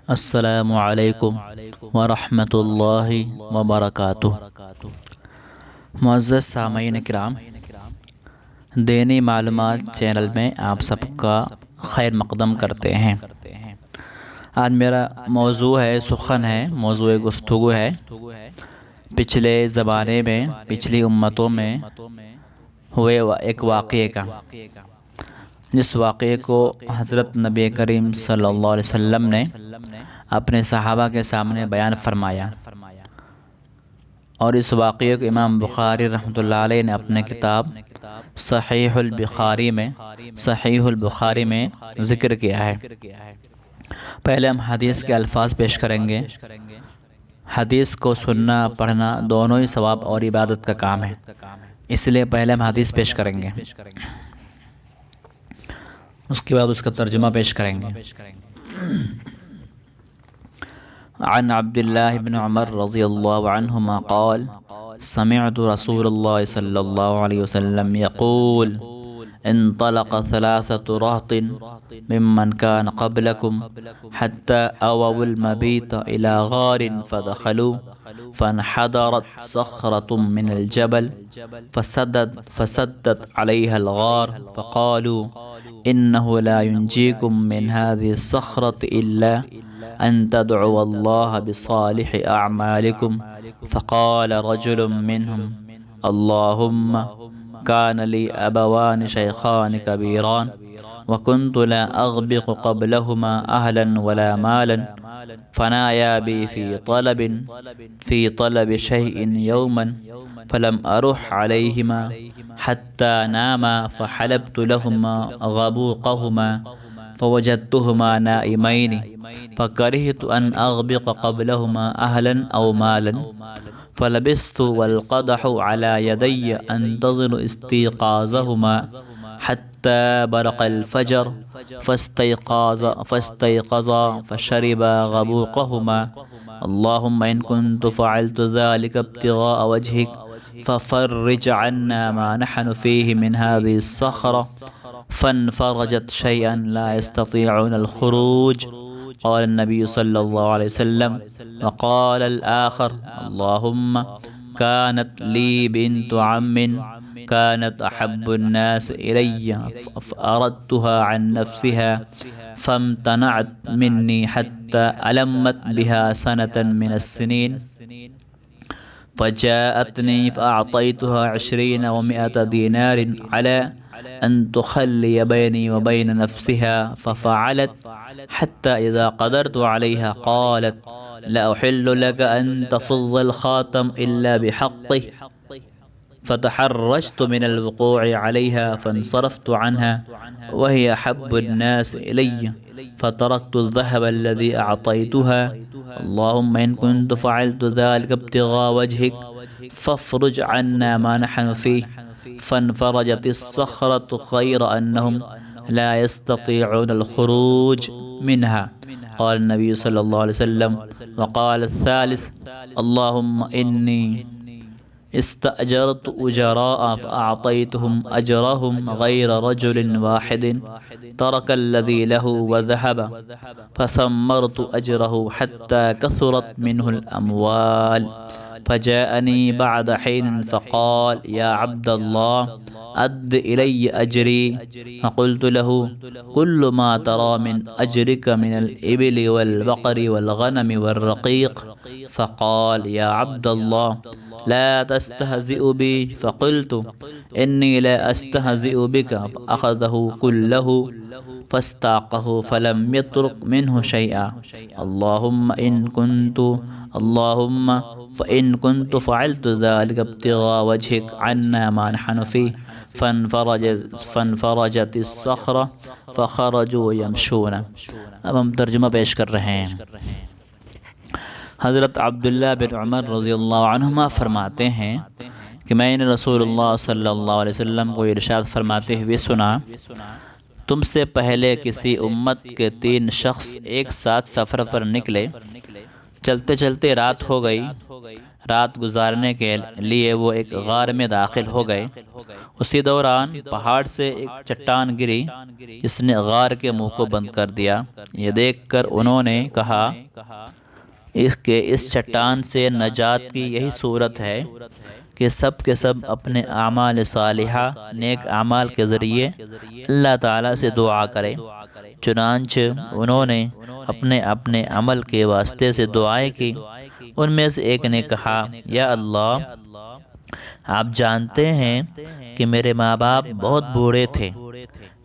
السلام علیکم ورحمۃ اللہ وبرکاتہ۔ معزز سامعین کرام، دینی معلومات چینل میں آپ سب کا خیر مقدم کرتے ہیں۔ آج میرا موضوع موضوع گفتگو ہے پچھلے زمانے میں پچھلی امتوں میں ہوئے ایک واقعے کا، جس واقعے کو حضرت نبی کریم صلی اللہ علیہ وسلم نے اپنے صحابہ کے سامنے بیان فرمایا، اور اس واقعے کو امام بخاری رحمۃ اللہ علیہ نے اپنے کتاب صحیح البخاری میں ذکر کیا ہے۔ پہلے ہم حدیث کے الفاظ پیش کریں گے۔ حدیث کو سننا پڑھنا دونوں ہی ثواب اور عبادت کا کام ہے، اس لیے پہلے ہم حدیث پیش کریں گے، اس کے بعد اس کا ترجمہ پیش کریں گے۔ عن عبد الله بن عمر رضی اللہ عنہما قال سمعت رسول اللہ صلی اللہ علیہ وسلم يقول انطلق ثلاثة رهط ممن كان قبلكم حتى أووا المبيت إلى غار فدخلوا فانحدرت صخرة من الجبل فسدت عليها الغار فقالوا إنه لا ينجيكم من هذه الصخرة إلا أن تدعوا الله بصالح أعمالكم فقال رجل منهم اللهم كان لي أبوان شيخان كبيران وكنت لا أغبق قبلهما أهلا ولا مالا فنايا بي في طلب شيء يوما فلم أرح عليهما حتى ناما فحلبت لهما غبوقهما فوجدتهما نائمين فكرهت أن أغبق قبلهما أهلا أو مالا فلبثت والقدح على يدي أنتظر استيقاظهما حتى برق الفجر فاستيقظا فشربا غبوقهما اللهم إن كنت فعلت ذلك ابتغاء وجهك ففرج عنا ما نحن فيه من هذه الصخرة فانفرجت شيئا لا يستطيعون الخروج قال النبي صلى الله عليه وسلم وقال الآخر اللهم كانت لي بنت عم كانت أحب الناس إلي فأردتها عن نفسها فامتنعت مني حتى ألمت بها سنة من السنين فجاءتني فأعطيتها 20 و100 دينار على أن تخلي بيني وبين نفسها ففعلت حتى إذا قدرت عليها قالت لا أحل لك أن تفض الخاتم إلا بحقه فتحرجت من الوقوع عليها فانصرفت عنها وهي أحب الناس إلي فتركت الذهب الذي أعطيتها اللهم إن كنت فعلت ذلك ابتغاء وجهك فافرج عنا ما نحن فيه فانفرجت الصخرة غير أنهم لا يستطيعون الخروج منها قال النبي صلى الله عليه وسلم وقال الثالث اللهم إني استأجرت أجراء فأعطيتهم أجرهم غير رجل واحد ترك الذي له وذهب فثمرت أجره حتى كثرت منه الأموال فجاءني بعد حين فقال يا عبد الله أد إلي أجري فقلت له كل ما ترى من أجرك من الإبل والبقر والغنم والرقيق فقال يا عبد الله لا تستهزئ بي فقلت إني لا أستهزئ بك فأخذه كله فاستاقه فلم يترك منه شيئا اللهم فإن كنت فعلت ذلك ابتغاء وجهك عنا ما نحن فيه فانفرجت الصخرة فخرجوا يمشون۔ اب ہم ترجمہ پیش کر رہے ہیں۔ حضرت عبداللہ بن عمر رضی اللہ عنہما فرماتے ہیں کہ میں نے رسول اللہ صلی اللہ علیہ وسلم کو ارشاد فرماتے ہوئے سنا، تم سے پہلے کسی امت کے 3 شخص ایک ساتھ سفر پر نکلے، چلتے چلتے رات ہو گئی، رات گزارنے کے لیے وہ ایک غار میں داخل ہو گئے۔ اسی دوران پہاڑ سے ایک چٹان گری جس نے غار کے منہ کو بند کر دیا۔ یہ دیکھ کر انہوں نے کہا کہ اس چٹان سے نجات کی یہی صورت ہے کہ سب کے سب اپنے اعمال صالحہ نیک اعمال کے ذریعے اللہ تعالیٰ سے دعا کرے۔ چنانچہ انہوں نے اپنے اپنے عمل کے واسطے سے دعائیں کی۔ ان میں سے ایک نے کہا، یا اللہ، آپ جانتے ہیں کہ میرے ماں باپ بہت بوڑھے تھے،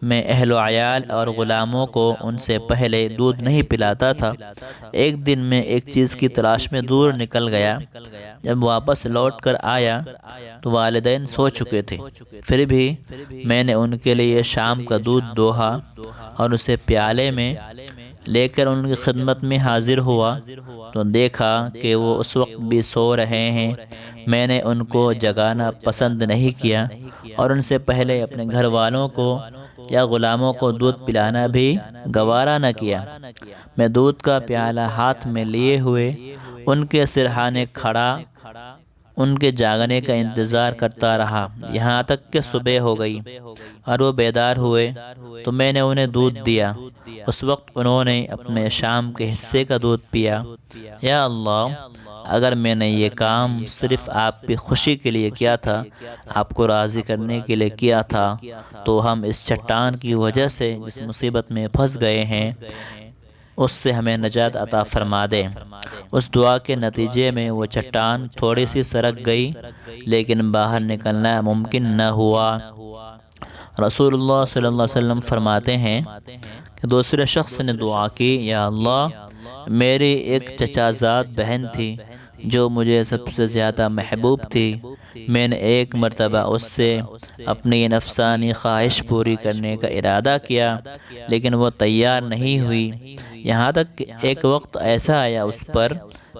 میں اہل و عیال اور غلاموں کو ان سے پہلے دودھ نہیں پلاتا تھا۔ ایک دن میں ایک چیز کی تلاش میں دور نکل گیا۔ جب واپس لوٹ کر آیا تو والدین سو چکے تھے، پھر بھی میں نے ان کے لیے شام کا دودھ دوہا اور اسے پیالے میں لے کر ان کی خدمت میں حاضر ہوا تو دیکھا کہ وہ اس وقت بھی سو رہے ہیں۔ میں نے ان کو جگانا پسند نہیں کیا اور ان سے پہلے اپنے گھر والوں کو یا غلاموں کو دودھ پلانا بھی گوارا نہ کیا۔ میں دودھ کا پیالہ ہاتھ میں لیے ہوئے ان کے سرہانے کھڑا ان کے جاگنے کا انتظار کرتا رہا، یہاں تک کہ صبح ہو گئی اور وہ بیدار ہوئے تو میں نے انہیں دودھ دیا۔ اس وقت انہوں نے اپنے شام کے حصے کا دودھ پیا۔ یا اللہ، اگر میں نے یہ کام صرف آپ کی خوشی کے لیے کیا تھا، آپ کو راضی کرنے کے لیے کیا تھا، تو ہم اس چٹان کی وجہ سے جس مصیبت میں پھنس گئے ہیں اس سے ہمیں نجات عطا فرما دے۔ اس دعا کے نتیجے میں وہ چٹان تھوڑی سی سرک گئی لیکن باہر نکلنا ممکن نہ ہوا۔ رسول اللہ صلی اللہ علیہ وسلم فرماتے ہیں کہ دوسرے شخص نے دعا کی، یا اللہ، میری ایک چچا زاد بہن تھی جو مجھے سب سے زیادہ محبوب تھی۔ میں نے ایک مرتبہ اس سے اپنی نفسانی خواہش پوری کرنے کا ارادہ کیا لیکن وہ تیار نہیں ہوئی، یہاں تک کہ ایک وقت ایسا آیا اس پر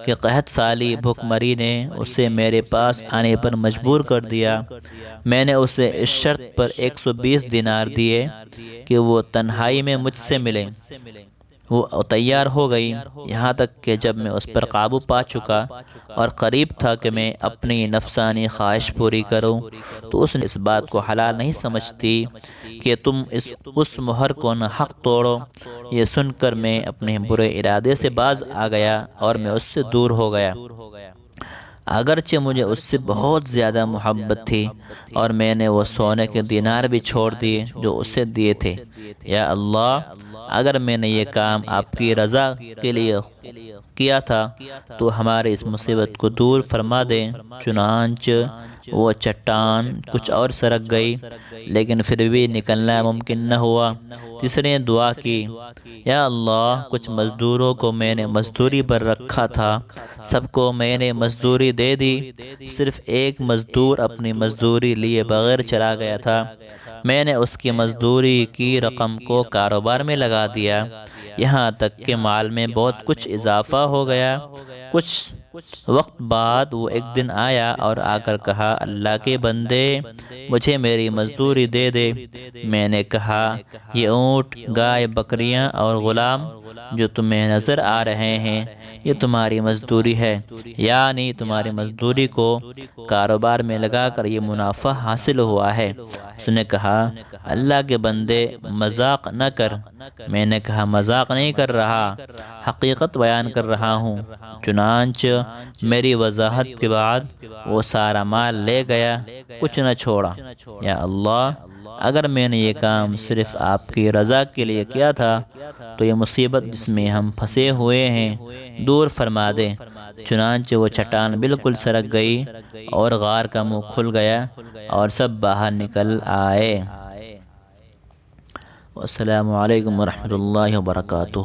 کہ قحط سالی بھوک مری نے اسے میرے پاس آنے پر مجبور کر دیا۔ میں نے اسے اس شرط پر 120 دینار دیے کہ وہ تنہائی میں مجھ سے ملے۔ وہ تیار ہو گئی، یہاں تک کہ جب میں اس پر قابو پا چکا اور قریب تھا کہ میں اپنی نفسانی خواہش پوری کروں تو اس نے اس بات کو حلال نہیں سمجھتی کہ تم اس مہر کو نہ حق توڑو۔ یہ سن کر میں اپنے برے ارادے سے باز آ گیا اور میں اس سے دور ہو گیا، اگرچہ مجھے اس سے بہت زیادہ محبت تھی، اور میں نے وہ سونے کے دینار بھی چھوڑ دیے جو اسے دیے تھے۔ یا اللہ، اگر میں نے یہ کام آپ کی رضا کے لیے کیا تھا تو ہماری اس مصیبت کو دور فرما دیں۔ چنانچہ وہ چٹان کچھ اور سرک گئی لیکن پھر بھی نکلنا ممکن نہ ہوا۔ تیسرے نے دعا کی، یا اللہ، کچھ مزدوروں کو میں نے مزدوری پر رکھا تھا، سب کو میں نے مزدوری دے دی، صرف ایک مزدور اپنی مزدوری لیے بغیر چلا گیا تھا۔ میں نے اس کی مزدوری کی رقم کو کاروبار میں لگا دیا، یہاں تک کہ مال میں بہت کچھ اضافہ ہو گیا۔ کچھ وقت بعد وہ ایک دن آیا اور آ کر کہا، اللہ کے بندے، مجھے میری مزدوری دے دے۔ میں نے کہا، یہ اونٹ، گائے، بکریاں اور غلام جو تمہیں نظر آ رہے ہیں یہ تمہاری مزدوری ہے، یعنی تمہاری مزدوری کو کاروبار میں لگا کر یہ منافع حاصل ہوا ہے۔ اس نے کہا، اللہ کے بندے، مذاق نہ کر۔ میں نے کہا، مذاق نہیں کر رہا، حقیقت بیان کر رہا ہوں۔ چنانچہ میری وضاحت کے بعد وہ سارا مال لے گیا، کچھ نہ چھوڑا۔ یا اللہ، اگر میں نے یہ کام صرف آپ کی رضا کے لیے کیا تھا تو یہ مصیبت جس میں ہم پھنسے ہوئے ہیں دور فرما دے۔ چنانچہ وہ چٹان بالکل سرک گئی اور غار کا منہ کھل گیا اور سب باہر نکل آئے۔ السلام علیکم ورحمۃ اللہ وبرکاتہ۔